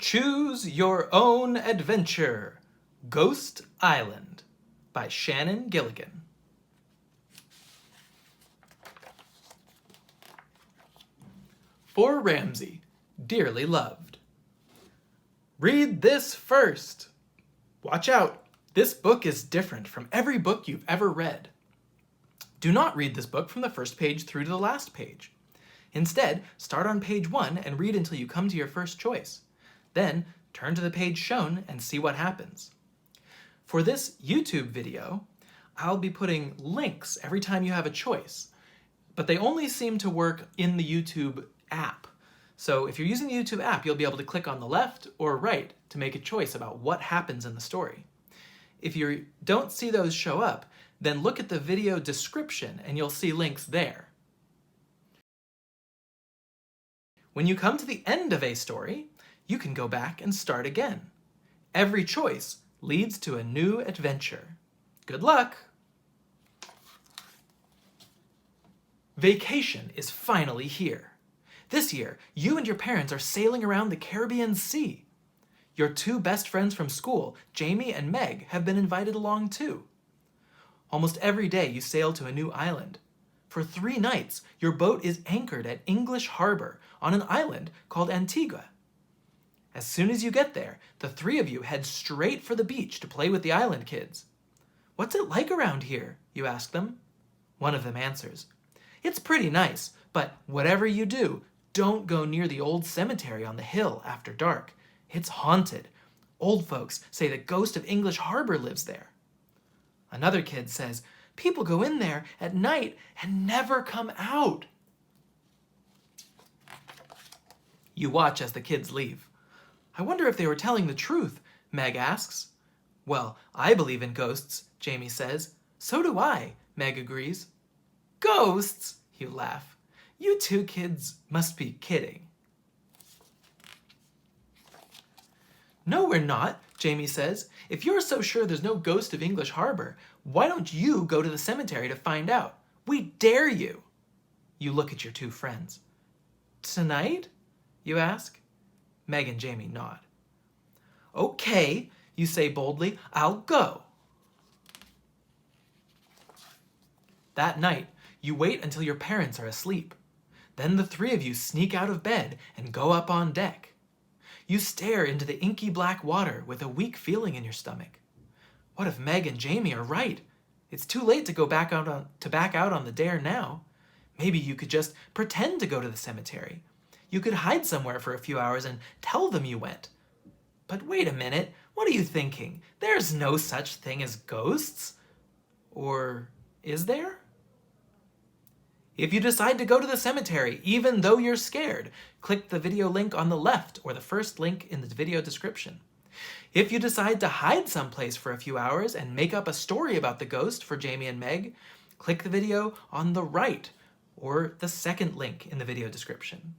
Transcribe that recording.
Choose Your Own Adventure, Ghost Island by Shannon Gilligan. For Ramsey, dearly loved. Read this first. Watch out, this book is different from every book you've ever read. Do not read this book from the first page through to the last page. Instead, start on page 1 and read until you come to your first choice. Then, turn to the page shown and see what happens. For this YouTube video, I'll be putting links every time you have a choice, but they only seem to work in the YouTube app. So if you're using the YouTube app, you'll be able to click on the left or right to make a choice about what happens in the story. If you don't see those show up, then look at the video description and you'll see links there. When you come to the end of a story, you can go back and start again. Every choice leads to a new adventure. Good luck! Vacation is finally here. This year, you and your parents are sailing around the Caribbean Sea. Your two best friends from school, Jamie and Meg, have been invited along too. Almost every day you sail to a new island. For 3 nights, your boat is anchored at English Harbor on an island called Antigua. As soon as you get there, the 3 of you head straight for the beach to play with the island kids. "What's it like around here?" you ask them. One of them answers, "It's pretty nice, but whatever you do, don't go near the old cemetery on the hill after dark. It's haunted. Old folks say the ghost of English Harbor lives there." Another kid says, "People go in there at night and never come out." You watch as the kids leave. "I wonder if they were telling the truth," Meg asks. "Well, I believe in ghosts," Jamie says. "So do I," Meg agrees. "Ghosts?" You laugh. "You two kids must be kidding." "No, we're not," Jamie says. "If you're so sure there's no ghost of English Harbor, why don't you go to the cemetery to find out? We dare you." You look at your 2 friends. "Tonight?" you ask. Meg and Jamie nod. "Okay," you say boldly, "I'll go." That night, you wait until your parents are asleep. Then the 3 of you sneak out of bed and go up on deck. You stare into the inky black water with a weak feeling in your stomach. What if Meg and Jamie are right? It's too late to go back out on the dare now. Maybe you could just pretend to go to the cemetery. You could hide somewhere for a few hours and tell them you went. But wait a minute, what are you thinking? There's no such thing as ghosts. Or is there? If you decide to go to the cemetery, even though you're scared, click the video link on the left or the first link in the video description. If you decide to hide someplace for a few hours and make up a story about the ghost for Jamie and Meg, click the video on the right or the second link in the video description.